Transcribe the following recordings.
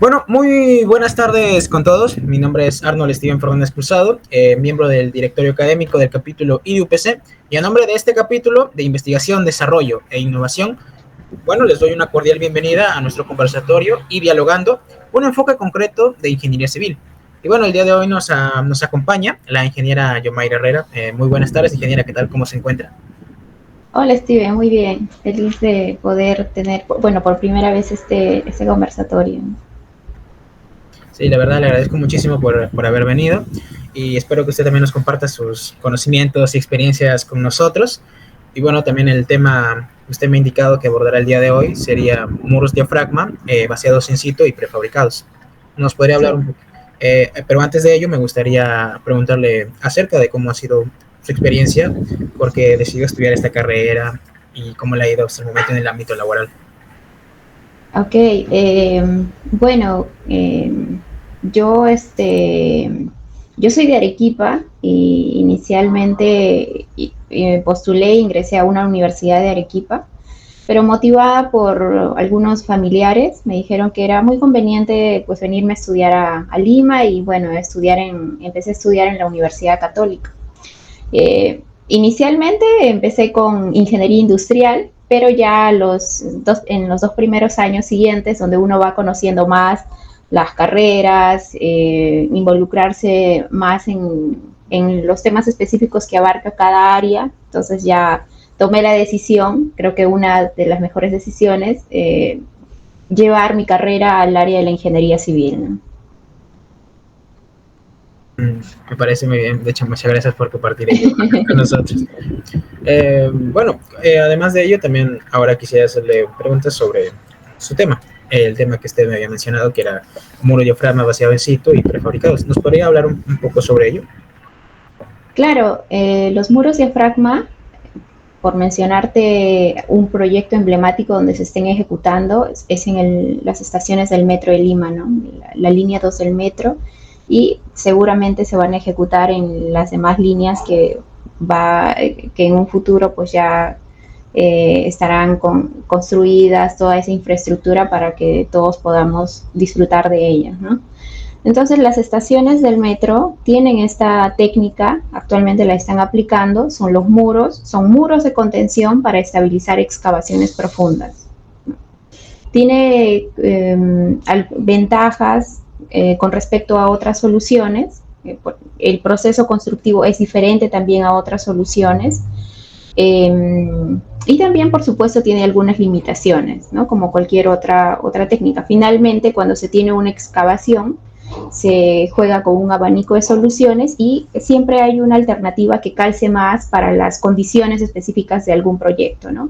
Bueno, muy buenas tardes con todos. Mi nombre es Arnold Steven Fernández Cruzado, miembro del directorio académico del capítulo IUPC, y a nombre de este capítulo de Investigación, Desarrollo e Innovación, bueno, les doy una cordial bienvenida a nuestro conversatorio y dialogando un enfoque concreto de ingeniería civil. Y bueno, el día de hoy nos acompaña la ingeniera Yomaira Herrera. Muy buenas tardes, ingeniera, ¿qué tal? ¿Cómo se encuentra? Hola Steven, muy bien. Feliz de poder tener, bueno, por primera vez este conversatorio. Sí, la verdad le agradezco muchísimo por haber venido y espero que usted también nos comparta sus conocimientos y experiencias con nosotros. Y bueno, también el tema que usted me ha indicado que abordará el día de hoy sería muros diafragma, vaciados in situ y prefabricados. ¿Nos podría hablar Sí. un poco? Pero antes de ello me gustaría preguntarle acerca de cómo ha sido su experiencia, porque decidió estudiar esta carrera y cómo le ha ido hasta el momento en el ámbito laboral. Ok, bueno, yo, yo soy de Arequipa y inicialmente postulé e ingresé a una universidad de Arequipa, pero motivada por algunos familiares me dijeron que era muy conveniente pues venirme a estudiar a Lima y bueno, empecé a estudiar en la Universidad Católica. Inicialmente empecé con ingeniería industrial, pero ya en los dos primeros años siguientes, donde uno va conociendo más las carreras, involucrarse más en los temas específicos que abarca cada área, entonces ya tomé la decisión, creo que una de las mejores decisiones, llevar mi carrera al área de la ingeniería civil, ¿no? Me parece muy bien. De hecho, muchas gracias por compartir ello con nosotros. Bueno, además de ello, también ahora quisiera hacerle preguntas sobre su tema, el tema que usted me había mencionado, que era muro diafragma vaciado in situ y prefabricados. ¿Nos podría hablar un poco sobre ello? Claro, los muros diafragma, por mencionarte un proyecto emblemático donde se estén ejecutando, es en las estaciones del metro de Lima, ¿no? La línea 2 del metro, y seguramente se van a ejecutar en las demás líneas que en un futuro pues ya estarán construidas toda esa infraestructura para que todos podamos disfrutar de ellas, ¿no? Entonces las estaciones del metro tienen esta técnica, actualmente la están aplicando, son muros de contención para estabilizar excavaciones profundas. Tiene ventajas con respecto a otras soluciones. El proceso constructivo es diferente también a otras soluciones. Y también, por supuesto, tiene algunas limitaciones, ¿no? Como cualquier otra técnica. Finalmente, cuando se tiene una excavación, se juega con un abanico de soluciones y siempre hay una alternativa que calce más para las condiciones específicas de algún proyecto, ¿no?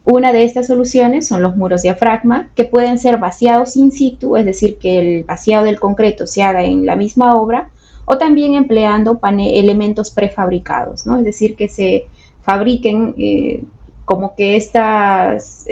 Una de estas soluciones son los muros diafragma, que pueden ser vaciados in situ, es decir, que el vaciado del concreto se haga en la misma obra, o también empleando elementos prefabricados, ¿no? Es decir, que se fabriquen como que estas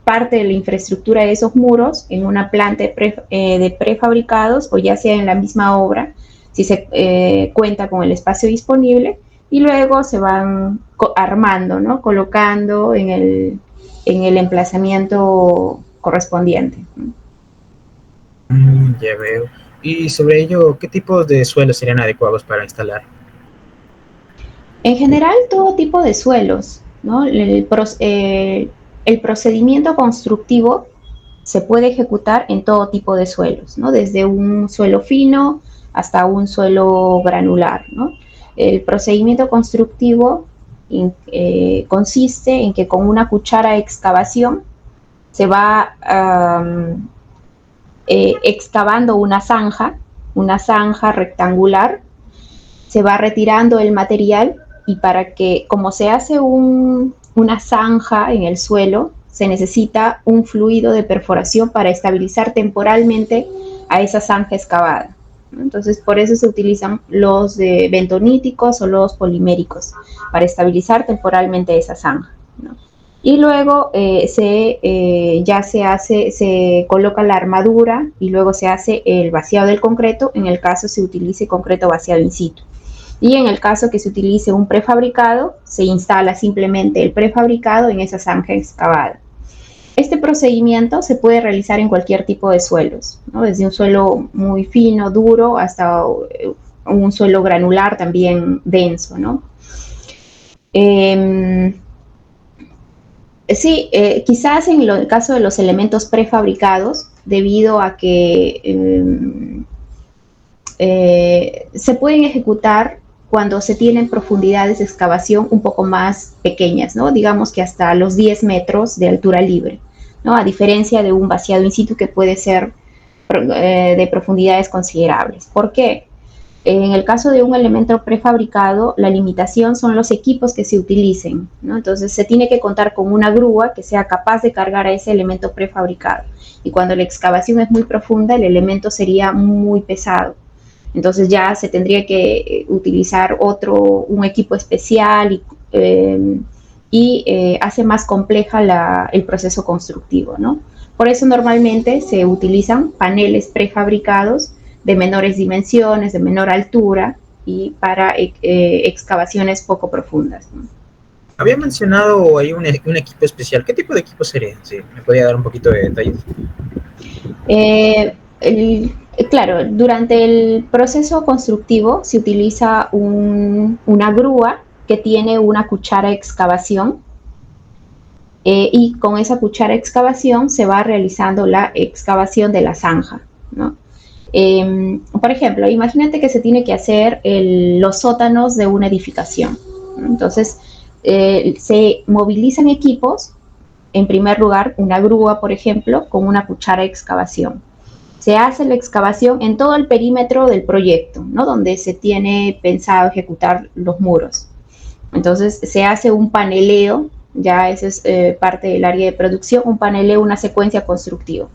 parte de la infraestructura de esos muros en una planta de prefabricados o ya sea en la misma obra, si se cuenta con el espacio disponible, y luego se van armando, ¿no? Colocando en el emplazamiento correspondiente. Ya veo. Y sobre ello, ¿qué tipos de suelos serían adecuados para instalar? En general, todo tipo de suelos, ¿no? El procedimiento constructivo se puede ejecutar en todo tipo de suelos, ¿no? Desde un suelo fino hasta un suelo granular, ¿no? El procedimiento constructivo consiste en que con una cuchara de excavación se va excavando una zanja rectangular, se va retirando el material y para que, como se hace una zanja en el suelo, se necesita un fluido de perforación para estabilizar temporalmente a esa zanja excavada, ¿no? Entonces, por eso se utilizan los bentoníticos o los poliméricos, para estabilizar temporalmente esa zanja, ¿no? Y luego se coloca la armadura y luego se hace el vaciado del concreto, en el caso se utilice concreto vaciado in situ. Y en el caso que se utilice un prefabricado, se instala simplemente el prefabricado en esa zanja excavada. Este procedimiento se puede realizar en cualquier tipo de suelos, ¿no? Desde un suelo muy fino, duro, hasta un suelo granular también denso, ¿no? Sí, quizás en el caso de los elementos prefabricados, debido a que se pueden ejecutar cuando se tienen profundidades de excavación un poco más pequeñas, ¿no? Digamos que hasta los 10 metros de altura libre, ¿no? A diferencia de un vaciado in situ que puede ser de profundidades considerables. ¿Por qué? En el caso de un elemento prefabricado, la limitación son los equipos que se utilicen, ¿no? Entonces se tiene que contar con una grúa que sea capaz de cargar a ese elemento prefabricado. Y cuando la excavación es muy profunda, el elemento sería muy pesado. Entonces ya se tendría que utilizar un equipo especial y hace más compleja el proceso constructivo, ¿no? Por eso normalmente se utilizan paneles prefabricados de menores dimensiones, de menor altura y para excavaciones poco profundas, ¿no? Había mencionado ahí un equipo especial. ¿Qué tipo de equipo sería? Sí, ¿me podía dar un poquito de detalles? Claro, durante el proceso constructivo se utiliza una grúa que tiene una cuchara de excavación y con esa cuchara de excavación se va realizando la excavación de la zanja, ¿no? Por ejemplo, imagínate que se tiene que hacer los sótanos de una edificación, ¿no? Entonces, se movilizan equipos, en primer lugar, una grúa, por ejemplo, con una cuchara de excavación. Se hace la excavación en todo el perímetro del proyecto, ¿no? Donde se tiene pensado ejecutar los muros. Entonces, se hace un paneleo, ya eso es parte del área de producción, un paneleo, una secuencia constructiva.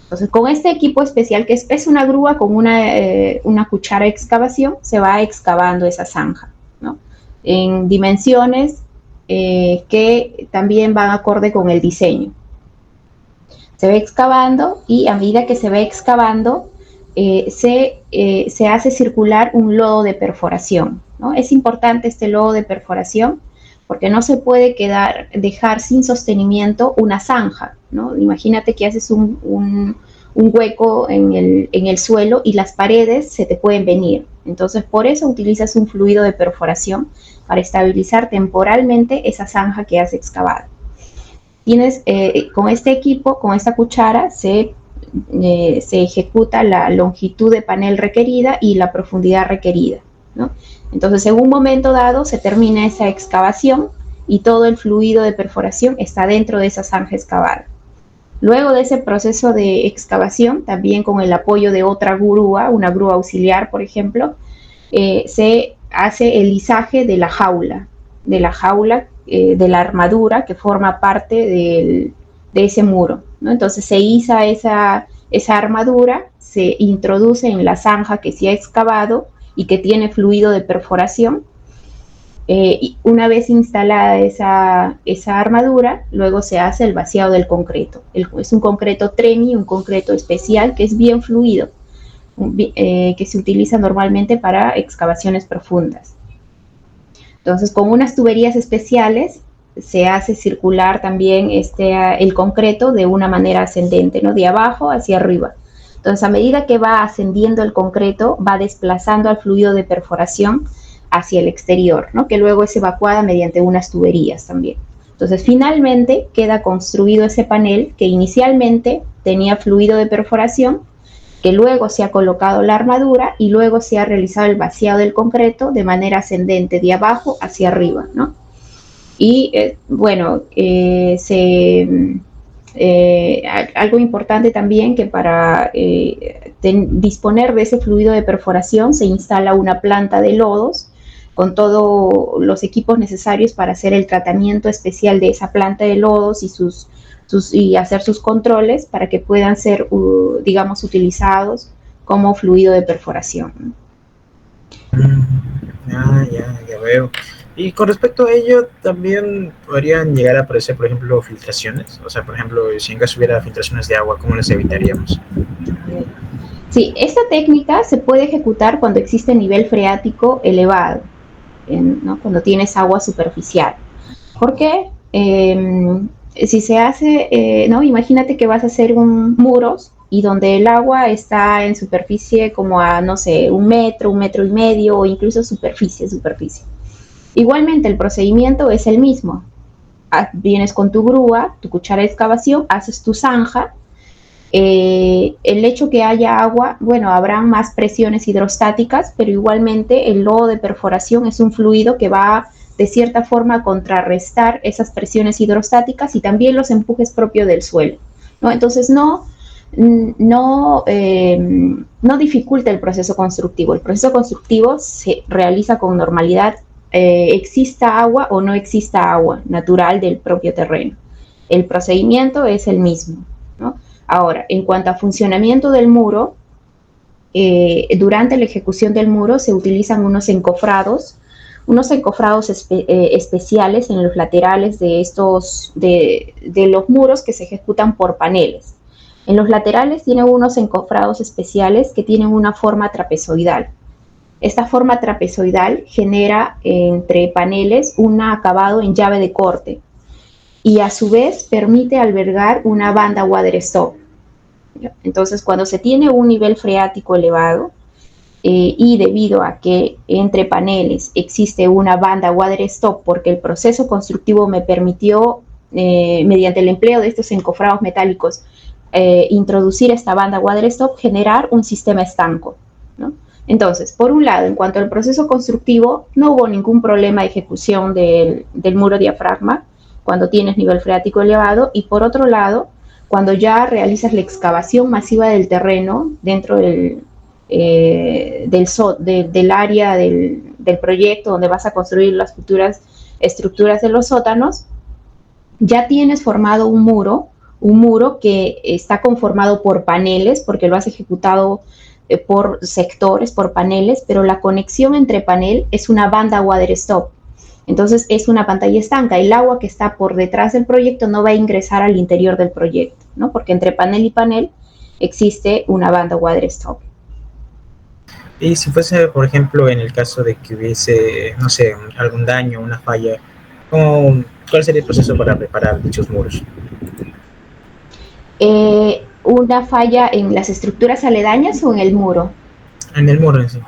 Entonces, con este equipo especial, que es una grúa con una cuchara de excavación, se va excavando esa zanja, ¿no? En dimensiones que también van acorde con el diseño. Se va excavando y a medida que se va excavando, se hace circular un lodo de perforación, ¿no? Es importante este lodo de perforación porque no se puede dejar sin sostenimiento una zanja, ¿no? Imagínate que haces un hueco en el suelo y las paredes se te pueden venir. Entonces, por eso utilizas un fluido de perforación para estabilizar temporalmente esa zanja que has excavado. Con este equipo, con esta cuchara, se ejecuta la longitud de panel requerida y la profundidad requerida, ¿no? Entonces, en un momento dado, se termina esa excavación y todo el fluido de perforación está dentro de esa zanja excavada. Luego de ese proceso de excavación, también con el apoyo de otra grúa, una grúa auxiliar, por ejemplo, se hace el lizaje de la jaula, de la armadura que forma parte de ese muro, ¿no? Entonces se iza esa armadura, se introduce en la zanja que se ha excavado y que tiene fluido de perforación. Y una vez instalada esa armadura, luego se hace el vaciado del concreto. Es un concreto tremi, un concreto especial que es bien fluido, que se utiliza normalmente para excavaciones profundas. Entonces, con unas tuberías especiales se hace circular también el concreto de una manera ascendente, ¿no? De abajo hacia arriba. Entonces, a medida que va ascendiendo el concreto, va desplazando al fluido de perforación hacia el exterior, ¿no? Que luego es evacuada mediante unas tuberías también. Entonces, finalmente queda construido ese panel que inicialmente tenía fluido de perforación, que luego se ha colocado la armadura y luego se ha realizado el vaciado del concreto de manera ascendente, de abajo hacia arriba, ¿no? Y algo importante también que para disponer de ese fluido de perforación se instala una planta de lodos con todos los equipos necesarios para hacer el tratamiento especial de esa planta de lodos y hacer sus controles para que puedan ser, digamos, utilizados como fluido de perforación. Ya veo. Y con respecto a ello, también podrían llegar a aparecer, por ejemplo, filtraciones. O sea, por ejemplo, si en caso hubiera filtraciones de agua, ¿cómo las evitaríamos? Sí, esta técnica se puede ejecutar cuando existe nivel freático elevado, ¿no? Cuando tienes agua superficial. ¿Por qué? Si se hace, ¿no? Imagínate que vas a hacer un muros y donde el agua está en superficie como a, no sé, 1 metro y medio o incluso superficie. Igualmente el procedimiento es el mismo. Vienes con tu grúa, tu cuchara de excavación, haces tu zanja. El hecho que haya agua, bueno, habrán más presiones hidrostáticas, pero igualmente el lodo de perforación es un fluido que va de cierta forma a contrarrestar esas presiones hidrostáticas y también los empujes propios del suelo, ¿no? Entonces no dificulta el proceso constructivo. El proceso constructivo se realiza con normalidad, exista agua o no exista agua natural del propio terreno. El procedimiento es el mismo, ¿no? Ahora, en cuanto a funcionamiento del muro, durante la ejecución del muro se utilizan unos encofrados especiales en los laterales de los muros que se ejecutan por paneles. En los laterales tienen unos encofrados especiales que tienen una forma trapezoidal. Esta forma trapezoidal genera entre paneles un acabado en llave de corte y a su vez permite albergar una banda water stop. Entonces, cuando se tiene un nivel freático elevado y debido a que entre paneles existe una banda water stop porque el proceso constructivo me permitió, mediante el empleo de estos encofrados metálicos, introducir esta banda water stop, generar un sistema estanco, ¿no? Entonces, por un lado, en cuanto al proceso constructivo, no hubo ningún problema de ejecución del muro diafragma cuando tienes nivel freático elevado, y por otro lado, cuando ya realizas la excavación masiva del terreno dentro del área del proyecto donde vas a construir las futuras estructuras de los sótanos, ya tienes formado un muro que está conformado por paneles, porque lo has ejecutado por sectores, por paneles, pero la conexión entre panel es una banda water stop. Entonces es una pantalla estanca. El agua que está por detrás del proyecto no va a ingresar al interior del proyecto, ¿no? Porque entre panel y panel existe una banda water stop. Y si fuese, por ejemplo, en el caso de que hubiese, no sé, algún daño, una falla, ¿cuál sería el proceso para reparar dichos muros? ¿Una falla en las estructuras aledañas o en el muro? En el muro en sí.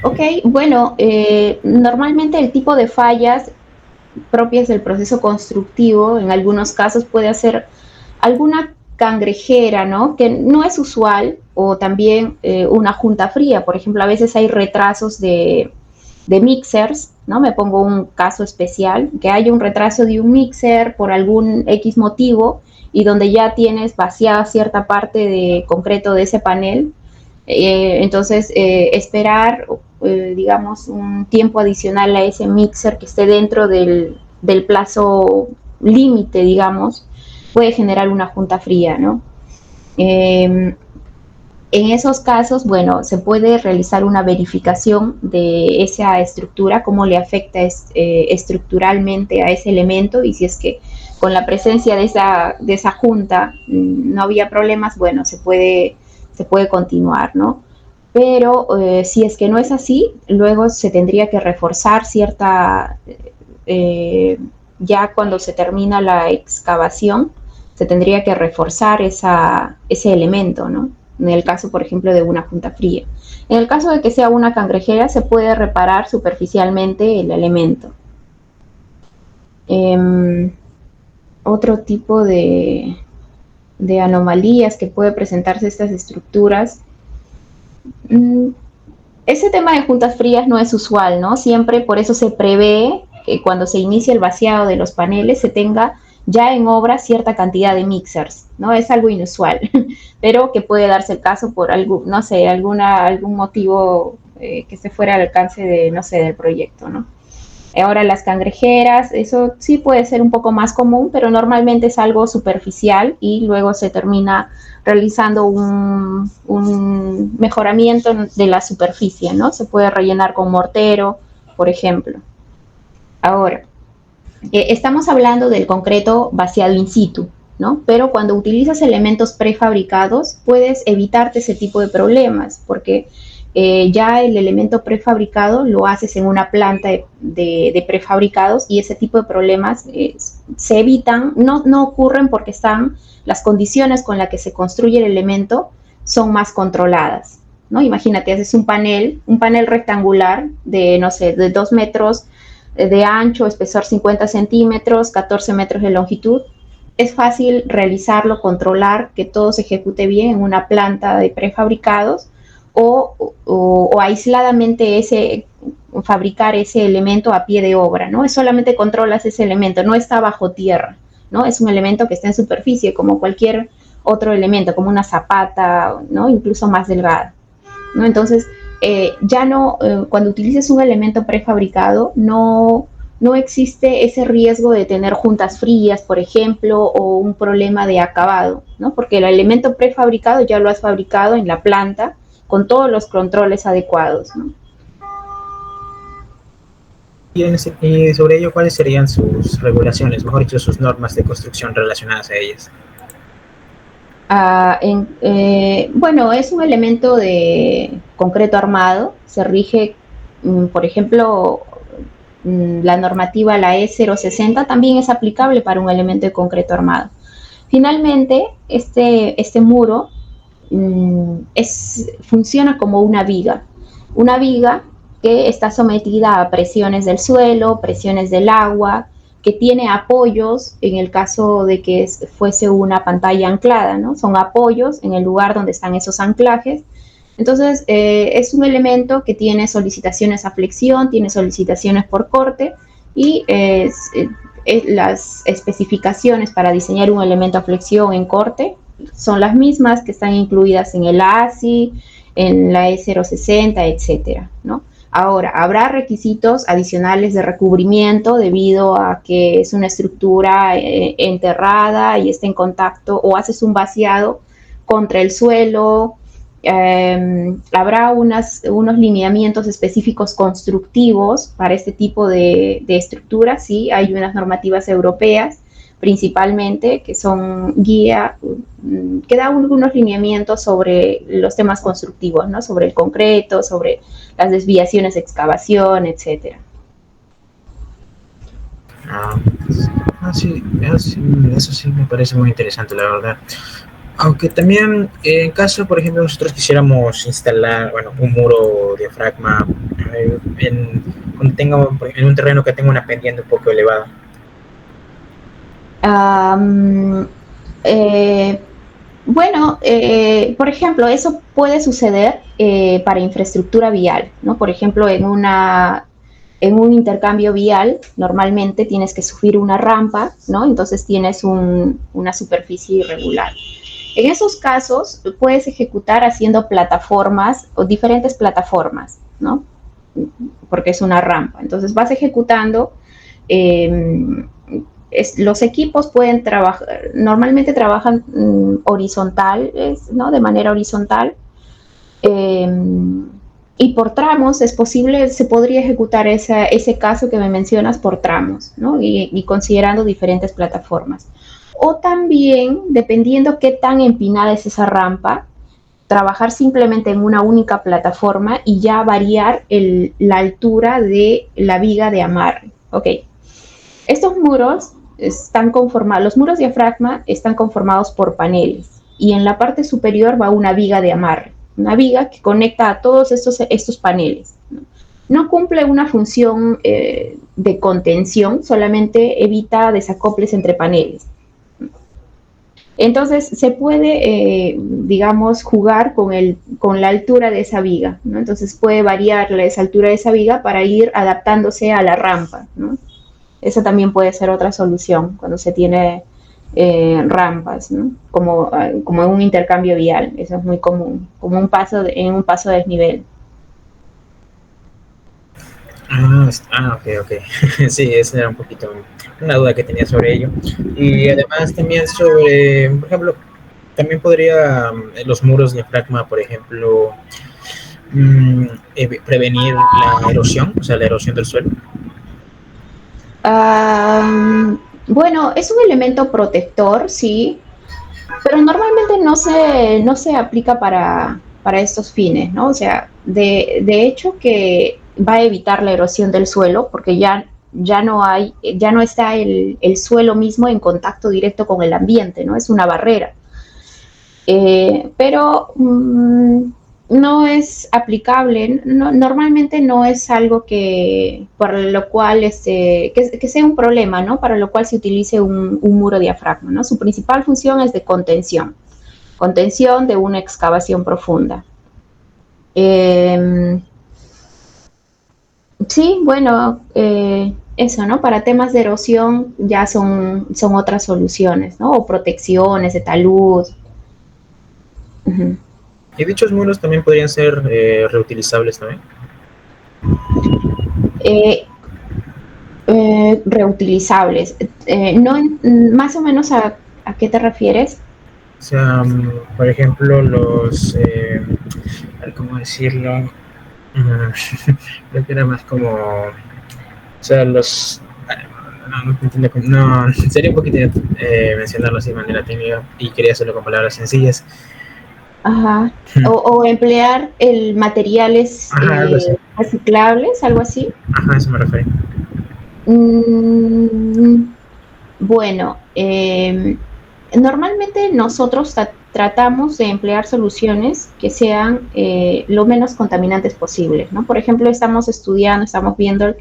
Ok, bueno, normalmente el tipo de fallas propias del proceso constructivo, en algunos casos puede ser alguna cangrejera, ¿no? Que no es usual, o también una junta fría. Por ejemplo, a veces hay retrasos de mixers, ¿no? Me pongo un caso especial, que haya un retraso de un mixer por algún X motivo y donde ya tienes vaciada cierta parte de concreto de ese panel. Entonces, esperar, digamos, un tiempo adicional a ese mixer que esté dentro del plazo límite, digamos, puede generar una junta fría, ¿no? En esos casos, bueno, se puede realizar una verificación de esa estructura, cómo le afecta estructuralmente a ese elemento, y si es que con la presencia de esa junta no había problemas, bueno, se puede continuar, ¿no? Pero si es que no es así, luego se tendría que reforzar ya cuando se termina la excavación, se tendría que reforzar ese elemento, ¿no? En el caso, por ejemplo, de una junta fría. En el caso de que sea una cangrejera, se puede reparar superficialmente el elemento. Otro tipo de anomalías que puede presentarse estas estructuras. Ese tema de juntas frías no es usual, ¿no? Siempre por eso se prevé que cuando se inicia el vaciado de los paneles se tenga ya en obra cierta cantidad de mixers, ¿no? Es algo inusual, pero que puede darse el caso por algún, no sé, algún motivo que esté fuera al alcance de, no sé, del proyecto, ¿no? Ahora las cangrejeras, eso sí puede ser un poco más común, pero normalmente es algo superficial y luego se termina realizando un mejoramiento de la superficie, ¿no? Se puede rellenar con mortero, por ejemplo. Ahora, estamos hablando del concreto vaciado in situ, ¿no? Pero cuando utilizas elementos prefabricados, puedes evitarte ese tipo de problemas, porque ya el elemento prefabricado lo haces en una planta de prefabricados y ese tipo de problemas se evitan, no ocurren porque las condiciones con las que se construye el elemento son más controladas, ¿no? Imagínate, haces un panel rectangular de, no sé, de 2 metros de ancho, espesor 50 centímetros, 14 metros de longitud. Es fácil realizarlo, controlar que todo se ejecute bien en una planta de prefabricados o aisladamente fabricar ese elemento a pie de obra, ¿no? Es solamente controlas ese elemento, no está bajo tierra, ¿no? Es un elemento que está en superficie como cualquier otro elemento, como una zapata, ¿no? Incluso más delgada, ¿no? Entonces, cuando utilices un elemento prefabricado, no existe ese riesgo de tener juntas frías, por ejemplo, o un problema de acabado, ¿no? Porque el elemento prefabricado ya lo has fabricado en la planta con todos los controles adecuados, ¿no? Y sobre ello, ¿cuáles serían sus regulaciones, mejor dicho, sus normas de construcción relacionadas a ellas? Bueno, es un elemento de concreto armado, se rige, por ejemplo, la normativa, la E060, también es aplicable para un elemento de concreto armado. Finalmente, este muro funciona como una viga que está sometida a presiones del suelo, presiones del agua, que tiene apoyos en el caso de que fuese una pantalla anclada, ¿no? Son apoyos en el lugar donde están esos anclajes. Entonces, es un elemento que tiene solicitaciones a flexión, tiene solicitaciones por corte y las especificaciones para diseñar un elemento a flexión en corte son las mismas que están incluidas en el ASI, en la E060, etcétera, ¿no? Ahora, habrá requisitos adicionales de recubrimiento debido a que es una estructura enterrada y está en contacto o haces un vaciado contra el suelo. Habrá unos lineamientos específicos constructivos para este tipo de estructuras, sí, hay unas normativas europeas principalmente que son guía, que da unos lineamientos sobre los temas constructivos, ¿no? Sobre el concreto, sobre las desviaciones de excavación, etcétera. Sí, eso sí me parece muy interesante, la verdad. Aunque también, en caso, por ejemplo, nosotros quisiéramos instalar, bueno, un muro diafragma en un terreno que tenga una pendiente un poco elevada. Bueno, por ejemplo, eso puede suceder para infraestructura vial, ¿no? Por ejemplo, en un intercambio vial, normalmente tienes que subir una rampa, ¿no? Entonces tienes una superficie irregular. En esos casos, puedes ejecutar haciendo plataformas o diferentes plataformas, ¿no? Porque es una rampa. Entonces vas ejecutando. Los equipos pueden trabajar, normalmente trabajan horizontal, ¿no? De manera horizontal. Y por tramos es posible, se podría ejecutar ese caso que me mencionas por tramos, ¿no? Y considerando diferentes plataformas. O también, dependiendo qué tan empinada es esa rampa, trabajar simplemente en una única plataforma y ya variar la altura de la viga de amarre. Ok. Estos muros están conformados, los muros diafragma están conformados por paneles y en la parte superior va una viga de amarre, una viga que conecta a todos estos paneles. No cumple una función de contención, solamente evita desacoples entre paneles. Entonces se puede, digamos, jugar con la altura de esa viga, ¿no? Entonces puede variar esa altura de esa viga para ir adaptándose a la rampa, ¿no? Esa también puede ser otra solución cuando se tiene rampas, ¿no? Como en un intercambio vial. Eso es muy común, como en un paso de desnivel. Ok. Sí, esa era un poquito una duda que tenía sobre ello. Y además también sobre, por ejemplo, también podría los muros diafragma, por ejemplo, prevenir la erosión, o sea, la erosión del suelo. Bueno, es un elemento protector, sí, pero normalmente no se aplica para estos fines, ¿no? O sea, de hecho que va a evitar la erosión del suelo porque ya no está el suelo mismo en contacto directo con el ambiente, ¿no? Es una barrera. Pero no es aplicable, normalmente no es algo que para lo cual que sea un problema, ¿no? Para lo cual se utilice un muro diafragma, ¿no? Su principal función es de contención de una excavación profunda. Sí, bueno, eso, ¿no? Para temas de erosión ya son otras soluciones, ¿no? O protecciones de talud. Uh-huh. Y dichos muros también podrían ser reutilizables también. Reutilizables. No, más o menos a qué te refieres. O sea, por ejemplo, ¿cómo decirlo? Creo que era más como, o sea, no, sería un poquito mencionarlo así de manera tímida y quería hacerlo con palabras sencillas. Ajá. O emplear materiales reciclables, algo así. Ajá, a eso me refiero. Bueno, normalmente nosotros tratamos de emplear soluciones que sean lo menos contaminantes posible, ¿no? Por ejemplo, estamos viendo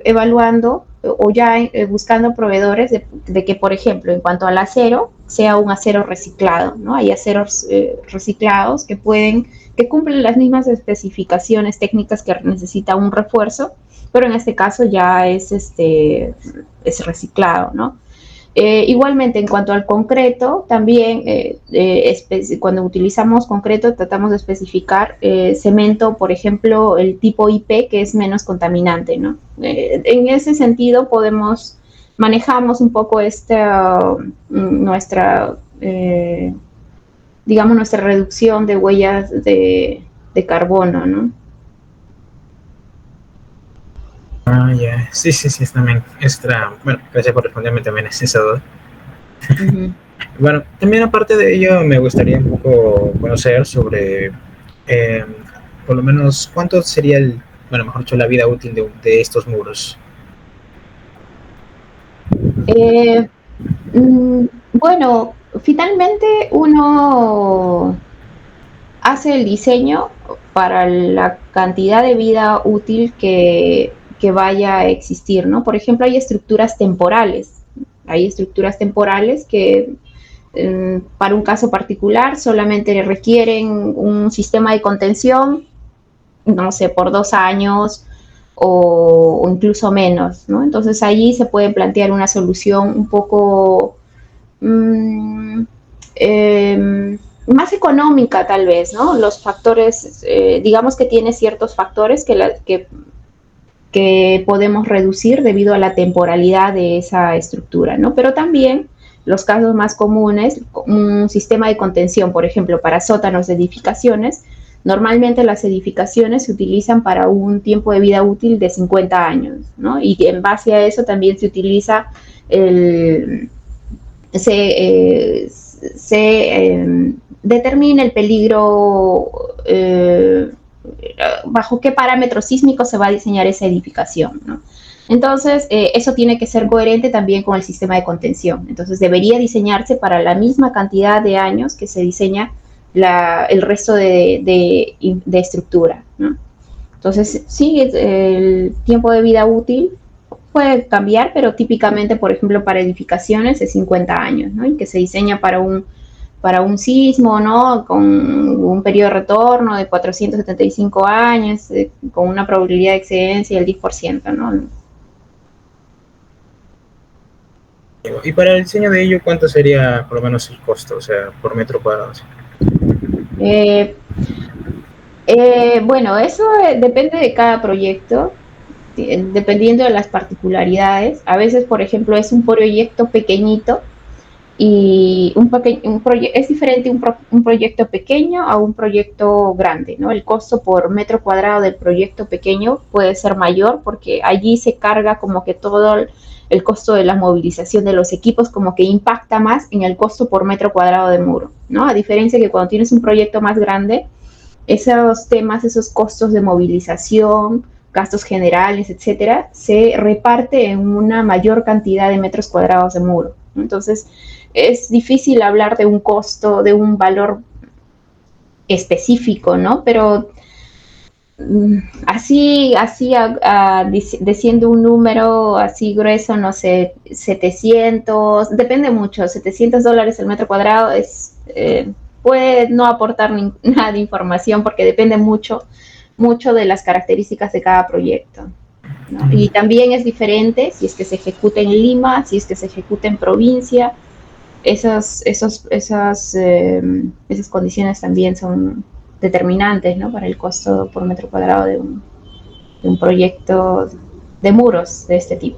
evaluando o ya buscando proveedores de que, por ejemplo, en cuanto al acero, sea un acero reciclado, ¿no? Hay aceros reciclados que cumplen las mismas especificaciones técnicas que necesita un refuerzo, pero en este caso ya es reciclado, ¿no? Igualmente, en cuanto al concreto, también cuando utilizamos concreto tratamos de especificar cemento, por ejemplo, el tipo IP, que es menos contaminante, ¿no? En ese sentido manejamos un poco nuestra reducción de huellas de carbono, ¿no? Ah, ya. Sí, también bueno, gracias por responderme también esa duda. Uh-huh. Bueno, también aparte de ello me gustaría un poco conocer sobre por lo menos cuánto sería mejor dicho, la vida útil de estos muros. Bueno, finalmente uno hace el diseño para la cantidad de vida útil que vaya a existir, ¿no? Por ejemplo, hay estructuras temporales que para un caso particular solamente requieren un sistema de contención, no sé, por 2 años o incluso menos, ¿no? Entonces allí se puede plantear una solución un poco más económica tal vez, ¿no? Los factores, digamos que tiene ciertos factores que podemos reducir debido a la temporalidad de esa estructura, ¿no? Pero también los casos más comunes, un sistema de contención, por ejemplo, para sótanos de edificaciones, normalmente las edificaciones se utilizan para un tiempo de vida útil de 50 años, ¿no? Y en base a eso también se utiliza determina el peligro, bajo qué parámetros sísmicos se va a diseñar esa edificación, ¿no? Entonces, eso tiene que ser coherente también con el sistema de contención. Entonces, debería diseñarse para la misma cantidad de años que se diseña el resto de estructura, ¿no? Entonces, sí, el tiempo de vida útil puede cambiar, pero típicamente, por ejemplo, para edificaciones es 50 años, ¿no? Y que se diseña para un sismo, ¿no? Con un periodo de retorno de 475 años, con una probabilidad de excedencia del 10%, ¿no? Y para el diseño de ello, ¿cuánto sería por lo menos el costo, o sea, por metro cuadrado? Bueno, eso depende de cada proyecto, dependiendo de las particularidades. A veces, por ejemplo, es un proyecto pequeñito y es diferente un proyecto pequeño a un proyecto grande, ¿no? El costo por metro cuadrado del proyecto pequeño puede ser mayor porque allí se carga como que todo el costo de la movilización de los equipos, como que impacta más en el costo por metro cuadrado de muro, ¿no? A diferencia que cuando tienes un proyecto más grande, esos temas, esos costos de movilización, gastos generales, etcétera, se reparte en una mayor cantidad de metros cuadrados de muro. Entonces, es difícil hablar de un costo, de un valor específico, ¿no? Pero diciendo un número así grueso, no sé, 700, depende mucho, $700 el metro cuadrado puede no aportar nada de información porque depende mucho de las características de cada proyecto, ¿no? Y también es diferente si es que se ejecuta en Lima, si es que se ejecuta en provincia. Esas condiciones también son determinantes, ¿no? Para el costo por metro cuadrado de un proyecto de muros de este tipo.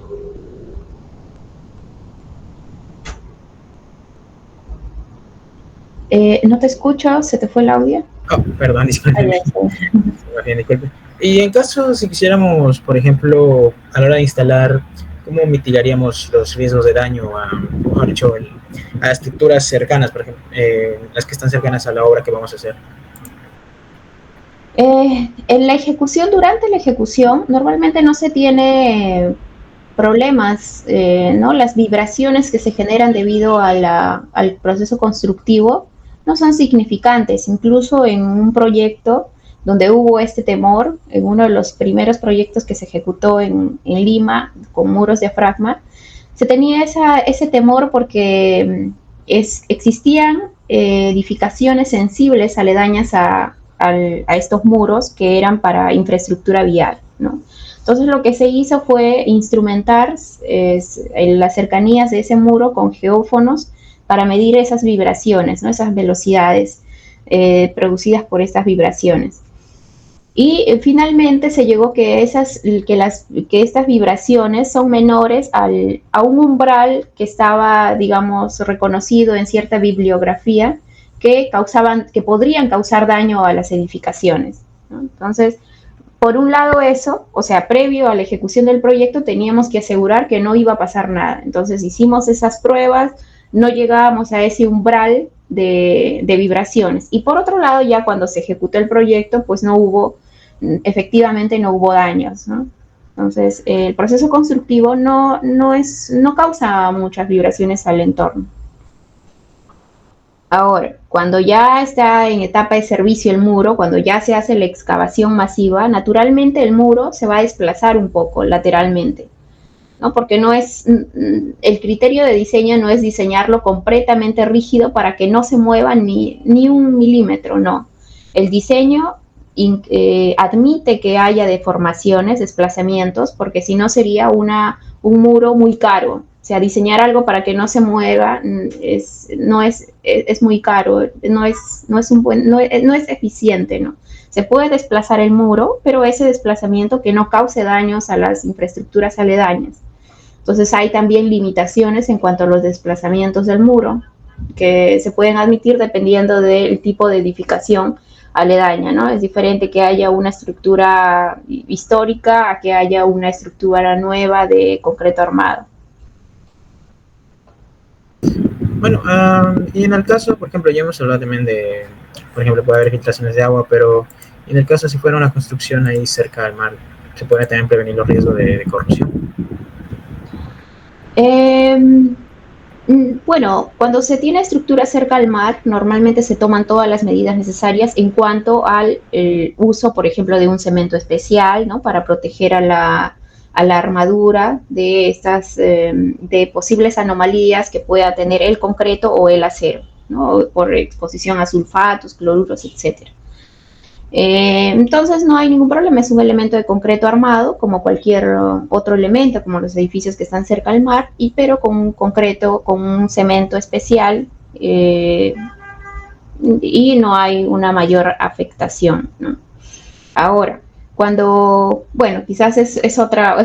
No te escucho, ¿se te fue el audio? Oh, perdón, disculpe. Disculpe. Y en caso, si quisiéramos, por ejemplo, a la hora de instalar, ¿cómo mitigaríamos los riesgos de daño mejor dicho, a estructuras cercanas, por ejemplo, las que están cercanas a la obra que vamos a hacer? En la ejecución, durante la ejecución, normalmente no se tiene problemas, ¿no? Las vibraciones que se generan debido al proceso constructivo no son significantes. Incluso en un proyecto donde hubo este temor, en uno de los primeros proyectos que se ejecutó en Lima con muros diafragma, se tenía ese temor porque existían edificaciones sensibles aledañas a estos muros que eran para infraestructura vial, ¿no? Entonces lo que se hizo fue instrumentar en las cercanías de ese muro con geófonos para medir esas vibraciones, ¿no? Esas velocidades producidas por estas vibraciones. Y finalmente se llegó que estas vibraciones son menores a un umbral que estaba, digamos, reconocido en cierta bibliografía que podrían causar daño a las edificaciones, ¿no? Entonces, por un lado eso, o sea, previo a la ejecución del proyecto teníamos que asegurar que no iba a pasar nada. Entonces hicimos esas pruebas, no llegábamos a ese umbral de vibraciones. Y por otro lado, ya cuando se ejecutó el proyecto, pues efectivamente no hubo daños, ¿no? Entonces, el proceso constructivo no causa muchas vibraciones al entorno. Ahora, cuando ya está en etapa de servicio el muro, cuando ya se hace la excavación masiva, naturalmente el muro se va a desplazar un poco lateralmente, ¿no? Porque el criterio de diseño no es diseñarlo completamente rígido para que no se mueva ni 1 milímetro, no. El diseño admite que haya deformaciones, desplazamientos, porque si no sería un muro muy caro. O sea, diseñar algo para que no se mueva es muy caro, no es eficiente, ¿no? Se puede desplazar el muro, pero ese desplazamiento que no cause daños a las infraestructuras aledañas. Entonces hay también limitaciones en cuanto a los desplazamientos del muro, que se pueden admitir dependiendo del tipo de edificación aledaña, ¿no? Es diferente que haya una estructura histórica a que haya una estructura nueva de concreto armado. Bueno, y en el caso, por ejemplo, ya hemos hablado también de, por ejemplo, puede haber filtraciones de agua, pero en el caso si fuera una construcción ahí cerca al mar, ¿se puede también prevenir los riesgos de corrosión? Bueno, cuando se tiene estructura cerca al mar, normalmente se toman todas las medidas necesarias en cuanto al uso, por ejemplo, de un cemento especial, ¿no? Para proteger a la armadura de de posibles anomalías que pueda tener el concreto o el acero, ¿no? Por exposición a sulfatos, cloruros, etcétera. Entonces no hay ningún problema, es un elemento de concreto armado como cualquier otro elemento, como los edificios que están cerca al mar, pero con un concreto, con un cemento especial, y no hay una mayor afectación, ¿no? Ahora, bueno, quizás es otra,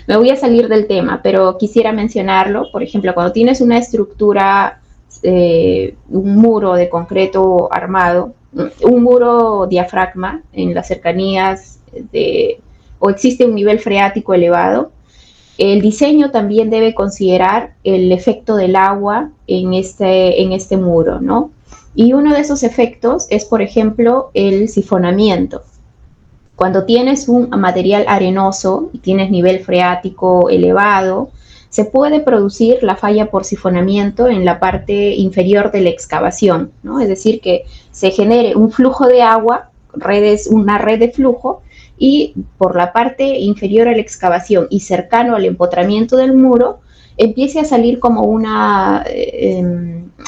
me voy a salir del tema, pero quisiera mencionarlo. Por ejemplo, cuando tienes una estructura, un muro de concreto armado, un muro diafragma en las cercanías o existe un nivel freático elevado, el diseño también debe considerar el efecto del agua en este muro, ¿no? Y uno de esos efectos es, por ejemplo, el sifonamiento. Cuando tienes un material arenoso y tienes nivel freático elevado, se puede producir la falla por sifonamiento en la parte inferior de la excavación, ¿no? Es decir, que se genere un flujo de agua, una red de flujo, y por la parte inferior a la excavación y cercano al empotramiento del muro, empiece a salir como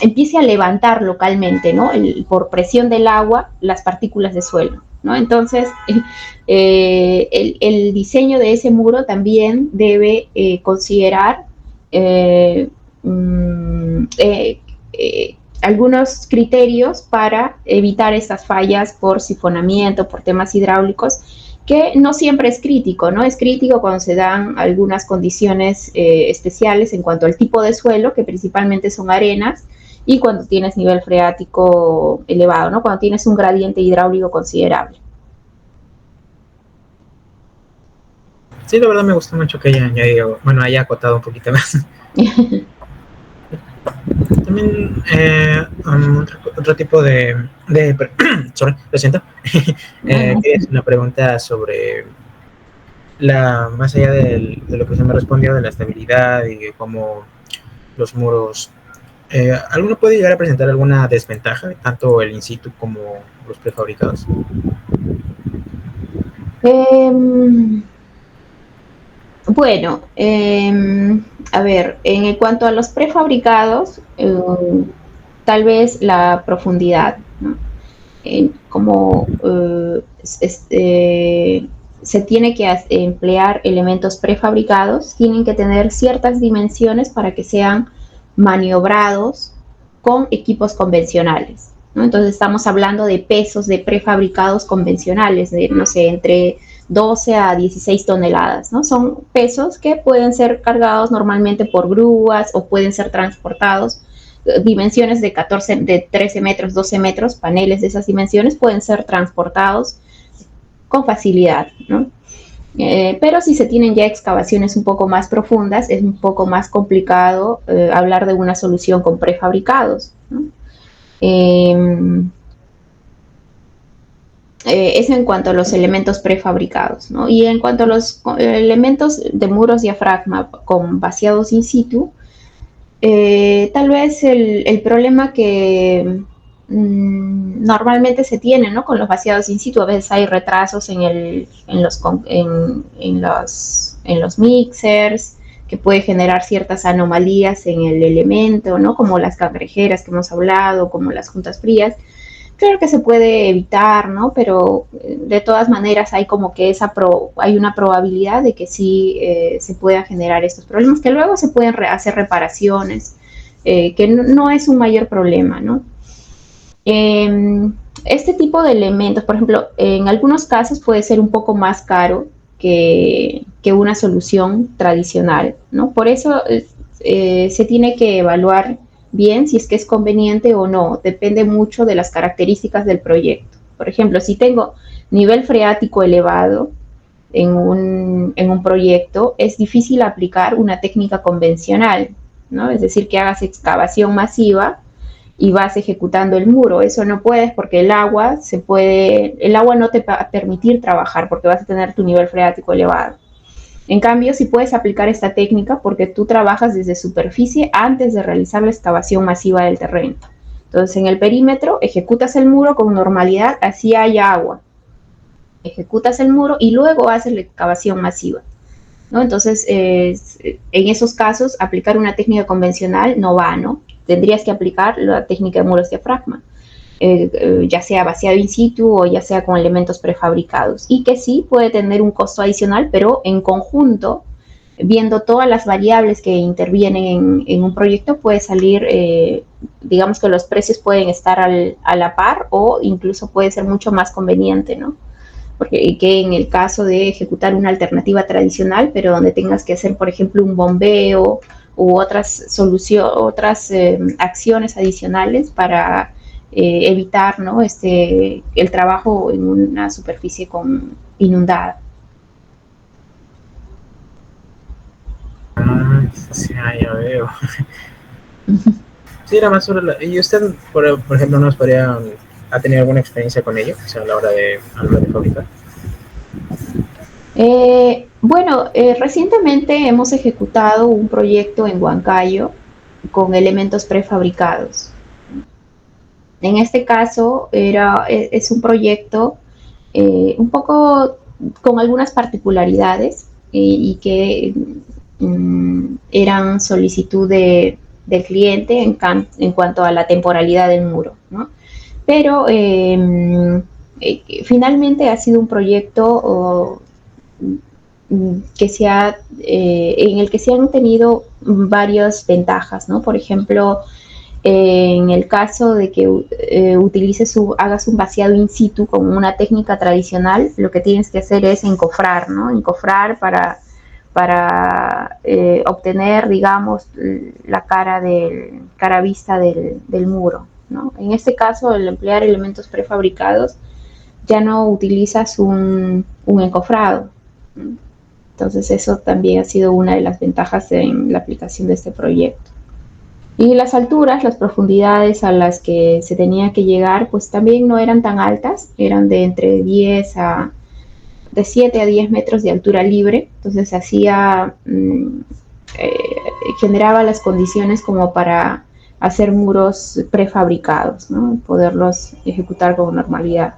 empiece a levantar localmente, ¿no? Por presión del agua, las partículas de suelo, ¿no? Entonces, el diseño de ese muro también debe considerar eh, mm, eh, algunos criterios para evitar estas fallas por sifonamiento, por temas hidráulicos, que no siempre es crítico, ¿no? Es crítico cuando se dan algunas condiciones especiales en cuanto al tipo de suelo, que principalmente son arenas, y cuando tienes nivel freático elevado, ¿no? Cuando tienes un gradiente hidráulico considerable. Sí, la verdad me gustó mucho que haya añadido, bueno, haya acotado un poquito más. También otro tipo sorry, lo siento. Quería hacer una pregunta sobre más allá de lo que se me respondió de la estabilidad y de cómo los muros, ¿alguno puede llegar a presentar alguna desventaja, tanto el in situ como los prefabricados? Bueno, a ver, en cuanto a los prefabricados, tal vez la profundidad, ¿no? Como se tiene que emplear elementos prefabricados, tienen que tener ciertas dimensiones para que sean maniobrados con equipos convencionales, ¿no? Entonces estamos hablando de pesos de prefabricados convencionales, de, no sé, entre 12 a 16 toneladas, ¿no? Son pesos que pueden ser cargados normalmente por grúas o pueden ser transportados. Dimensiones de 14, de 13 metros, 12 metros, paneles de esas dimensiones pueden ser transportados con facilidad, ¿no? Pero si se tienen ya excavaciones un poco más profundas, es un poco más complicado hablar de una solución con prefabricados, ¿no? Eso en cuanto a los elementos prefabricados, ¿no? Y en cuanto a los elementos de muros diafragma con vaciados in situ, tal vez el problema que normalmente se tiene, ¿no? Con los vaciados in situ, a veces hay retrasos en los mixers, que puede generar ciertas anomalías en el elemento, ¿no? Como las cangrejeras que hemos hablado, como las juntas frías. Claro que se puede evitar, ¿no? Pero de todas maneras hay como que hay una probabilidad de que sí se puedan generar estos problemas, que luego se pueden hacer reparaciones, que no es un mayor problema, ¿no? Este tipo de elementos, por ejemplo, en algunos casos puede ser un poco más caro que una solución tradicional, ¿no? Por eso se tiene que evaluar bien si es que es conveniente o no. Depende mucho de las características del proyecto. Por ejemplo, si tengo nivel freático elevado en un proyecto, es difícil aplicar una técnica convencional, ¿no? Es decir, que hagas excavación masiva y vas ejecutando el muro. Eso no puedes porque el agua no te va a permitir trabajar porque vas a tener tu nivel freático elevado. En cambio, sí puedes aplicar esta técnica porque tú trabajas desde superficie antes de realizar la excavación masiva del terreno. Entonces, en el perímetro ejecutas el muro con normalidad, así haya agua. Ejecutas el muro y luego haces la excavación masiva, ¿no? Entonces, en esos casos, aplicar una técnica convencional no va, ¿no? Tendrías que aplicar la técnica de muros diafragma. Ya sea vaciado in situ o ya sea con elementos prefabricados, y que sí puede tener un costo adicional, pero en conjunto, viendo todas las variables que intervienen en un proyecto, puede salir, digamos que los precios pueden estar a la par o incluso puede ser mucho más conveniente, ¿no? Porque que en el caso de ejecutar una alternativa tradicional, pero donde tengas que hacer, por ejemplo, un bombeo u otras acciones adicionales para evitar, ¿no? El trabajo en una superficie inundada. Sí, ya veo. Sí, era más sobre ¿Y usted, por ejemplo, nos podría, ha tenido alguna experiencia con ello, o sea, a la hora de fabricar? Bueno, recientemente hemos ejecutado un proyecto en Huancayo con elementos prefabricados. En este caso es un proyecto un poco con algunas particularidades y que eran solicitud del cliente en cuanto a la temporalidad del muro, ¿no? Pero finalmente ha sido un proyecto en el que se han tenido varias ventajas, ¿no? Por ejemplo, en el caso de que hagas un vaciado in situ con una técnica tradicional, lo que tienes que hacer es encofrar, ¿no? Encofrar para obtener, digamos, la cara vista del muro, ¿no? En este caso, al emplear elementos prefabricados, ya no utilizas un encofrado, ¿no? Entonces eso también ha sido una de las ventajas en la aplicación de este proyecto. Y las alturas, las profundidades a las que se tenía que llegar, pues también no eran tan altas, eran de 7 a 10 metros de altura libre, entonces eh, generaba las condiciones como para hacer muros prefabricados, ¿no? Poderlos ejecutar con normalidad.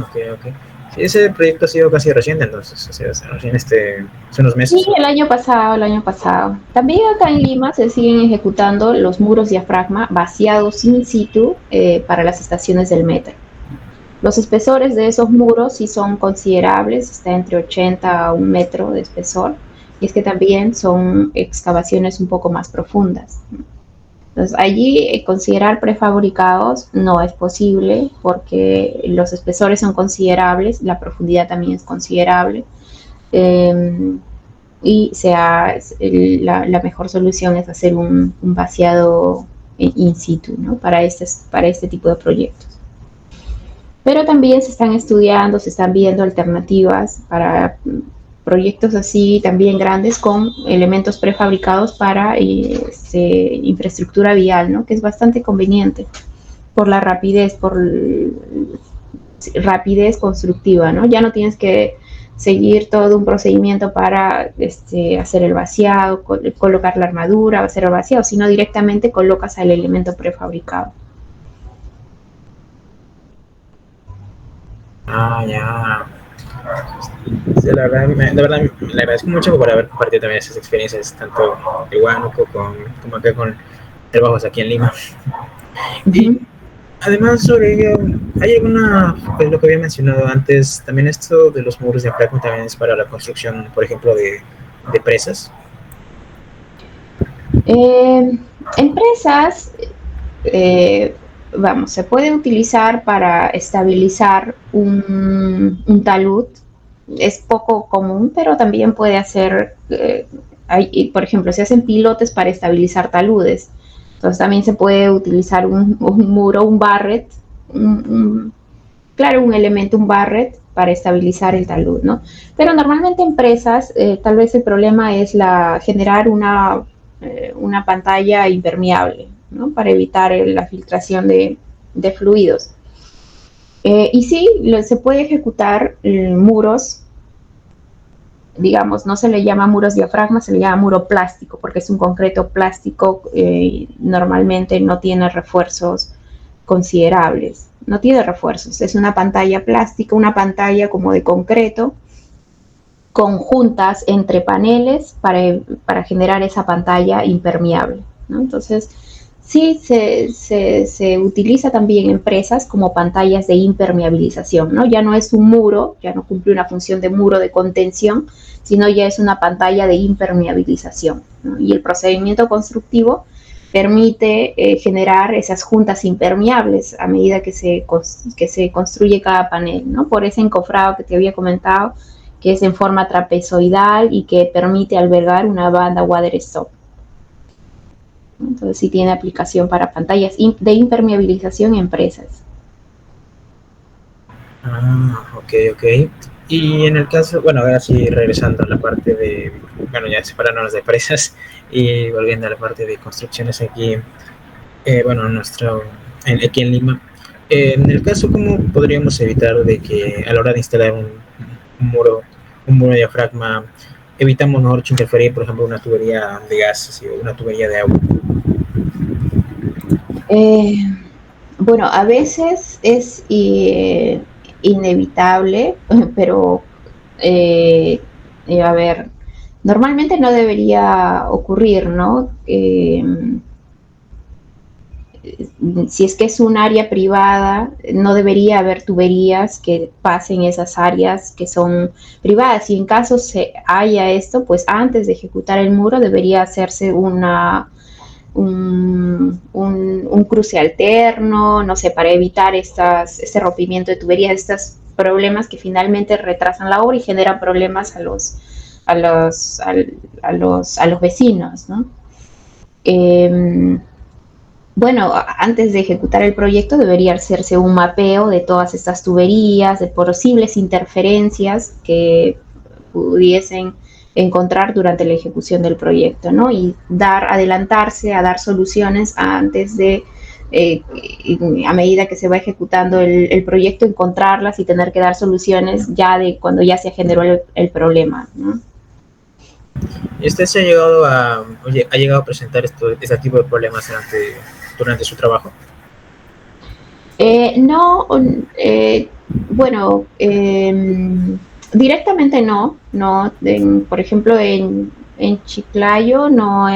Ok, ok. Sí, ese proyecto ha sido casi reciente, entonces, o sea, recién hace unos Sí, meses. el año pasado. También acá en Lima se siguen ejecutando los muros diafragma vaciados in situ para las estaciones del metro. Los espesores de esos muros sí son considerables, está entre 80 a 1 metro de espesor, y es que también son excavaciones un poco más profundas. Entonces, allí considerar prefabricados no es posible porque los espesores son considerables, la profundidad también es considerable. Eh, y la mejor solución es hacer un vaciado in situ, ¿no? Para este tipo de proyectos. Pero también se están estudiando, se están viendo alternativas para proyectos así también grandes con elementos prefabricados para infraestructura vial, ¿no? Que es bastante conveniente por la rapidez constructiva, ¿no? Ya no tienes que seguir todo un procedimiento para hacer el vaciado, colocar la armadura, hacer el vaciado, sino directamente colocas el elemento prefabricado. Ah, ya. Sí, la verdad, de verdad, le agradezco mucho por haber compartido también esas experiencias, tanto de Huánuco como acá con trabajos aquí en Lima. Uh Y -huh. además sobre ello, ¿hay alguna, pues lo que había mencionado antes, también esto de los muros de diafragma también es para la construcción, por ejemplo, de presas? Eh, Empresas, vamos, se puede utilizar para estabilizar un talud. Es poco común, pero también puede hacer, por ejemplo, se hacen pilotes para estabilizar taludes. Entonces también se puede utilizar un muro, un barret, claro, un elemento, un barret para estabilizar el talud, ¿no? Pero normalmente empresas, tal vez el problema es generar una pantalla impermeable, ¿no? Para evitar la filtración de fluidos. Y sí, se puede ejecutar muros, digamos, no se le llama muros diafragma, se le llama muro plástico, porque es un concreto plástico, normalmente no tiene refuerzos considerables, no tiene refuerzos, es una pantalla plástica, una pantalla como de concreto, con juntas entre paneles para generar esa pantalla impermeable, ¿no? Entonces, sí se utiliza también en presas como pantallas de impermeabilización, ¿no? Ya no es un muro, ya no cumple una función de muro de contención, sino ya es una pantalla de impermeabilización, ¿no? Y el procedimiento constructivo permite generar esas juntas impermeables a medida que se construye cada panel, ¿no? Por ese encofrado que te había comentado, que es en forma trapezoidal y que permite albergar una banda water stop. Entonces sí tiene aplicación para pantallas de impermeabilización en empresas. Ah, ok, ok. Y en el caso, bueno, ahora sí regresando a la parte de, bueno, ya separándonos de empresas y volviendo a la parte de construcciones aquí, bueno, aquí en Lima, en el caso, ¿cómo podríamos evitar de que a la hora de instalar un muro, un muro de diafragma, evitamos mejor interferir, por ejemplo, una tubería de gas o una tubería de agua? Eh, bueno, a veces es inevitable, pero a ver, normalmente no debería ocurrir, ¿no? Si es que es un área privada, no debería haber tuberías que pasen esas áreas que son privadas. Y en caso se haya esto, pues antes de ejecutar el muro debería hacerse un cruce alterno, no sé, para evitar este rompimiento de tuberías, estos problemas que finalmente retrasan la obra y generan problemas a los vecinos, ¿no? Bueno, antes de ejecutar el proyecto debería hacerse un mapeo de todas estas tuberías, de posibles interferencias que pudiesen encontrar durante la ejecución del proyecto, ¿no? Y adelantarse a dar soluciones antes de, a medida que se va ejecutando el proyecto, encontrarlas y tener que dar soluciones ya de cuando ya se generó el problema, ¿no? ¿Y usted se ha llegado ha llegado a presentar este tipo de problemas durante su trabajo? No, bueno, directamente no, por ejemplo, en Chiclayo no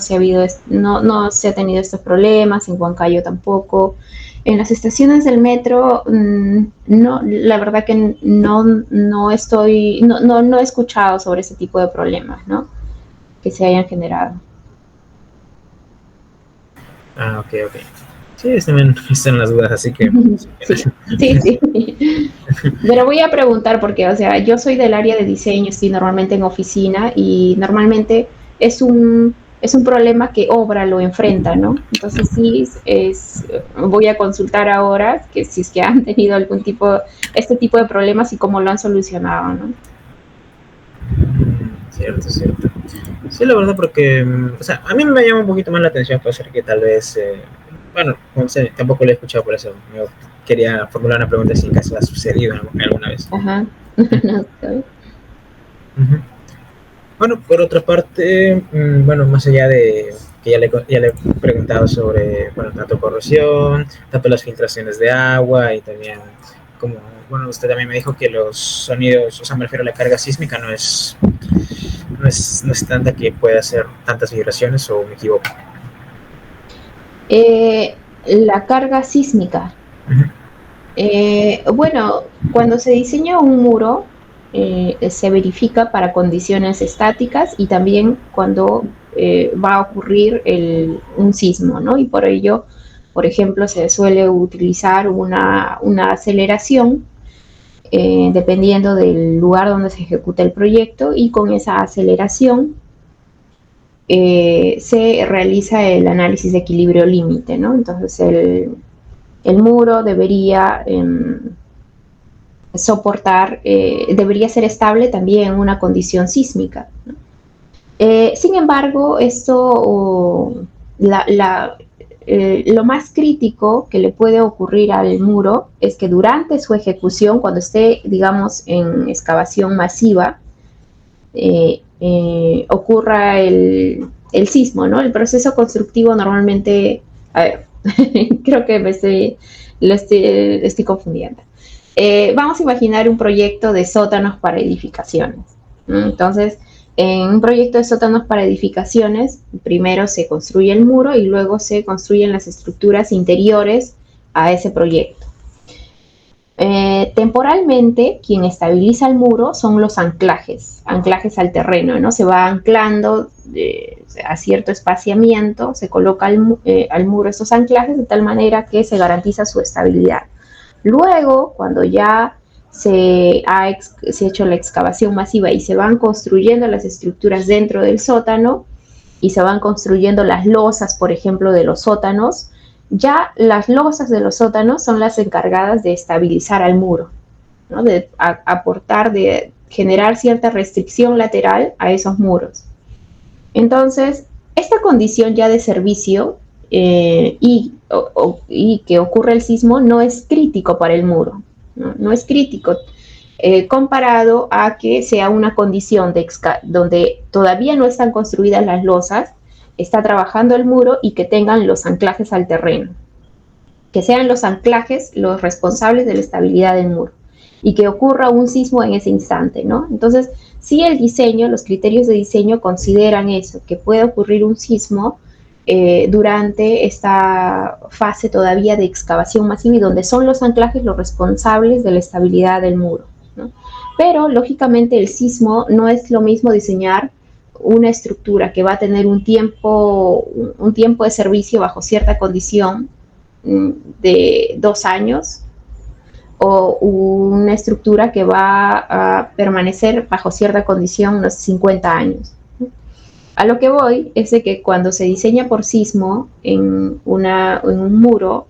se ha no se ha tenido estos problemas, en Huancayo tampoco. En las estaciones del metro, no, la verdad que no he escuchado sobre ese tipo de problemas, ¿no? Que se hayan generado. Ah, ok, ok. Sí, están las dudas, así que... Sí, sí, sí. Pero voy a preguntar porque, o sea, yo soy del área de diseño, estoy normalmente en oficina y normalmente es un problema que obra lo enfrenta, ¿no? Entonces sí, voy a consultar ahora que si es que han tenido este tipo de problemas y cómo lo han solucionado, ¿no? Cierto, cierto. Sí, la verdad, porque, o sea, a mí me llama un poquito más la atención, puede ser que tal vez, bueno, no sé, tampoco lo he escuchado por eso. Yo quería formular una pregunta si en caso ha sucedido alguna vez. Ajá. No sé. Ujú. Bueno, por otra parte, bueno, más allá de que ya le he preguntado sobre, bueno, tanto corrosión, tanto las filtraciones de agua y también, como, bueno, usted también me dijo que los sonidos, o sea, me refiero a la carga sísmica, no es tanta que pueda hacer tantas vibraciones, o me equivoco. La carga sísmica. Uh-huh. Bueno, cuando se diseña un muro, se verifica para condiciones estáticas y también cuando va a ocurrir un sismo, ¿no? Y por ello, por ejemplo, se suele utilizar una aceleración dependiendo del lugar donde se ejecuta el proyecto y con esa aceleración se realiza el análisis de equilibrio límite, ¿no? Entonces el muro debería soportar, debería ser estable también en una condición sísmica, ¿no? Sin embargo, lo más crítico que le puede ocurrir al muro es que durante su ejecución, cuando esté, digamos, en excavación masiva, ocurra el sismo, ¿no? El proceso constructivo normalmente, a ver, creo que estoy confundiendo. Vamos a imaginar un proyecto de sótanos para edificaciones, ¿no? Entonces, en un proyecto de sótanos para edificaciones, primero se construye el muro y luego se construyen las estructuras interiores a ese proyecto. Temporalmente, quien estabiliza el muro son los anclajes al terreno, ¿no? Se va anclando a cierto espaciamiento, se coloca al muro estos anclajes de tal manera que se garantiza su estabilidad. Luego, cuando ya se ha hecho la excavación masiva y se van construyendo las estructuras dentro del sótano y se van construyendo las losas, por ejemplo, de los sótanos, ya las losas de los sótanos son las encargadas de estabilizar al muro. ¿no? De aportar, de generar cierta restricción lateral a esos muros. Entonces, esta condición ya de servicio y que ocurre el sismo no es crítico para el muro, no es crítico comparado a que sea una condición donde todavía no están construidas las losas, está trabajando el muro y que tengan los anclajes al terreno, que sean los anclajes los responsables de la estabilidad del muro y que ocurra un sismo en ese instante, ¿no? Entonces, si el diseño, los criterios de diseño consideran eso, que puede ocurrir un sismo durante esta fase todavía de excavación masiva y donde son los anclajes los responsables de la estabilidad del muro, ¿no? Pero, lógicamente, el sismo no es lo mismo diseñar una estructura que va a tener un tiempo de servicio bajo cierta condición de 2 años o una estructura que va a permanecer bajo cierta condición unos 50 años. A lo que voy es de que cuando se diseña por sismo en un muro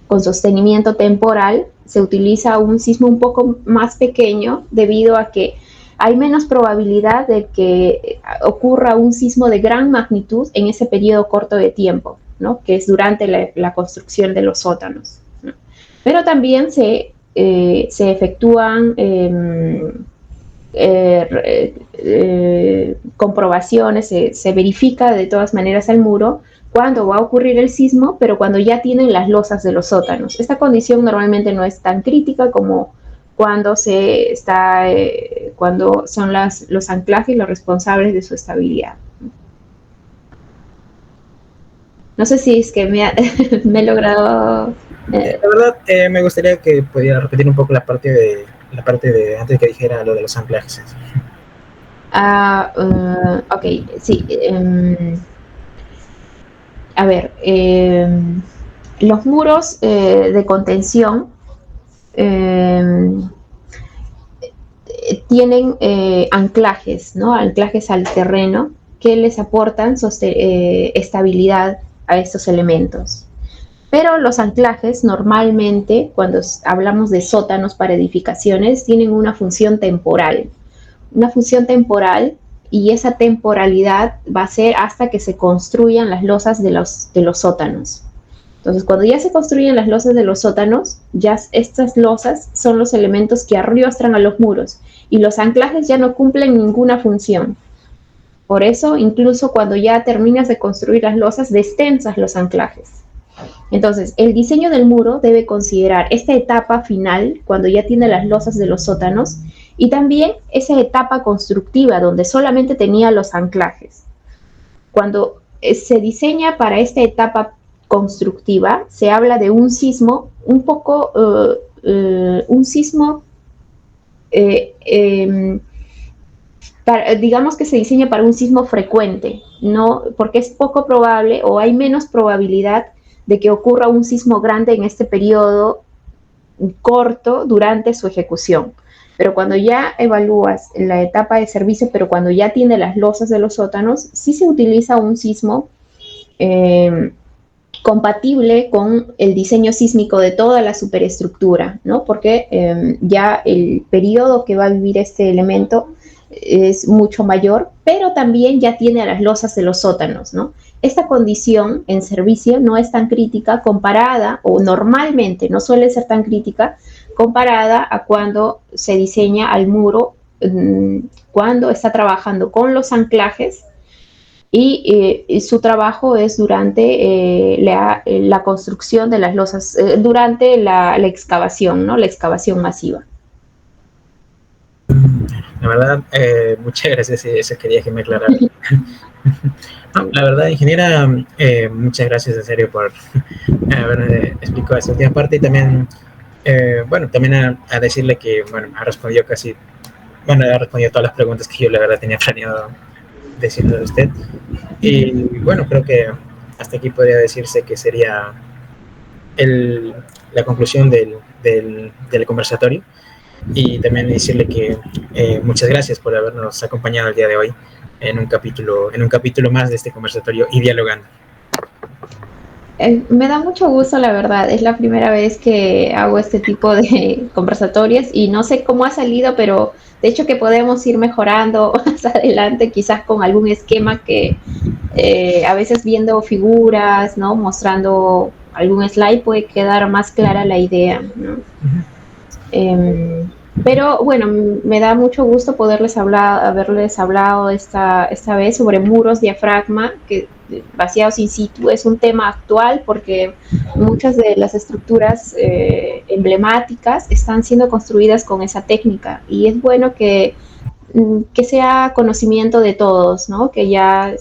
con sostenimiento temporal, se utiliza un sismo un poco más pequeño debido a que hay menos probabilidad de que ocurra un sismo de gran magnitud en ese periodo corto de tiempo, ¿no? Que es durante la construcción de los sótanos, ¿no? Pero también se efectúan comprobaciones, se verifica de todas maneras el muro cuando va a ocurrir el sismo, pero cuando ya tienen las losas de los sótanos. Esta condición normalmente no es tan crítica como cuando cuando son los anclajes los responsables de su estabilidad. No sé si es que me he logrado... La verdad, me gustaría que pudiera repetir un poco la parte de antes que dijera lo de los anclajes. Ok, sí. A ver, los muros de contención tienen anclajes, ¿no? Anclajes al terreno que les aportan estabilidad a estos elementos. Pero los anclajes normalmente, cuando hablamos de sótanos para edificaciones, tienen una función temporal. Una función temporal, y esa temporalidad va a ser hasta que se construyan las losas de los sótanos. Entonces, cuando ya se construyen las losas de los sótanos, ya estas losas son los elementos que arrastran a los muros y los anclajes ya no cumplen ninguna función. Por eso, incluso cuando ya terminas de construir las losas, destensas los anclajes. Entonces, el diseño del muro debe considerar esta etapa final, cuando ya tiene las losas de los sótanos, y también esa etapa constructiva, donde solamente tenía los anclajes. Cuando se diseña para esta etapa constructiva, se habla de un sismo, digamos que se diseña para un sismo frecuente, ¿no? Porque es poco probable o hay menos probabilidad de que ocurra un sismo grande en este periodo corto durante su ejecución. Pero cuando ya evalúas la etapa de servicio, pero cuando ya tiene las losas de los sótanos, sí se utiliza un sismo compatible con el diseño sísmico de toda la superestructura, ¿no? Porque ya el periodo que va a vivir este elemento es mucho mayor, pero también ya tiene las losas de los sótanos, ¿no? Esta condición en servicio no es tan crítica comparada, o normalmente no suele ser tan crítica comparada a cuando se diseña al muro, cuando está trabajando con los anclajes y su trabajo es durante la construcción de las losas, durante la excavación, ¿no? La excavación masiva. La verdad, muchas gracias, eso quería que me aclarara. No, la verdad, ingeniera, muchas gracias en serio por haber explicado esta última parte y también, bueno, también a decirle que, bueno, ha respondido todas las preguntas que yo la verdad tenía planeado decirle a usted. Y bueno, creo que hasta aquí podría decirse que sería la conclusión del conversatorio. Y también decirle que muchas gracias por habernos acompañado el día de hoy en un capítulo más de este conversatorio y dialogando. Me da mucho gusto, la verdad. Es la primera vez que hago este tipo de conversatorias y no sé cómo ha salido, pero de hecho que podemos ir mejorando más adelante, quizás con algún esquema que a veces viendo figuras, ¿no? Mostrando algún slide puede quedar más clara la idea, ¿no? Eh, pero bueno, me da mucho gusto haberles hablado esta vez sobre muros diafragma, que vaciados in situ es un tema actual porque muchas de las estructuras emblemáticas están siendo construidas con esa técnica y es bueno que sea conocimiento de todos, ¿no? Que ya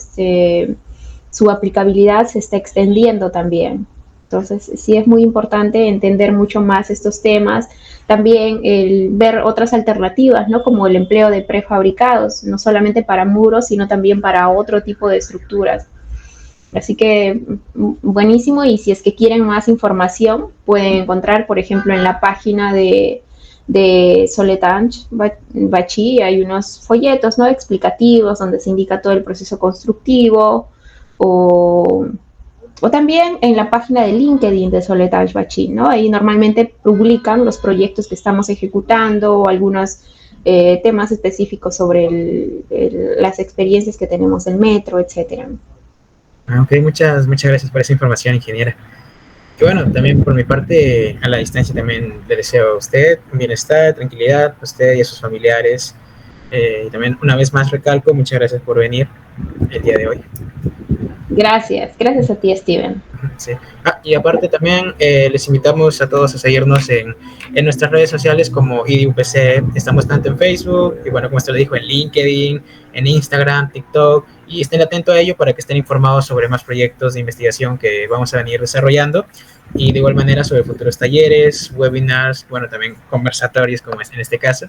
su aplicabilidad se está extendiendo también. Entonces, sí es muy importante entender mucho más estos temas. También el ver otras alternativas, ¿no? Como el empleo de prefabricados, no solamente para muros, sino también para otro tipo de estructuras. Así que buenísimo, y si es que quieren más información, pueden encontrar, por ejemplo, en la página de Soletanche Bachi, hay unos folletos, ¿no? Explicativos donde se indica todo el proceso constructivo, o, o también en la página de LinkedIn de Soletanche Bachi, ¿no? Ahí normalmente publican los proyectos que estamos ejecutando o algunos temas específicos sobre las experiencias que tenemos en Metro, etcétera. Ok, muchas gracias por esa información, ingeniera. Y bueno, también por mi parte, a la distancia también le deseo a usted bienestar, tranquilidad, a usted y a sus familiares. Y también una vez más recalco, muchas gracias por venir el día de hoy. Gracias a ti, Steven. Sí. Y aparte también les invitamos a todos a seguirnos en nuestras redes sociales como IDUPC. Estamos tanto en Facebook y bueno, como usted lo dijo, en LinkedIn, en Instagram, TikTok, y estén atentos a ello para que estén informados sobre más proyectos de investigación que vamos a venir desarrollando, y de igual manera sobre futuros talleres, webinars, bueno, también conversatorios como es en este caso.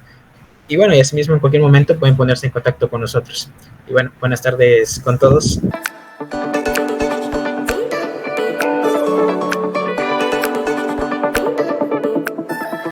Y bueno, y asimismo en cualquier momento pueden ponerse en contacto con nosotros. Y bueno, buenas tardes con todos.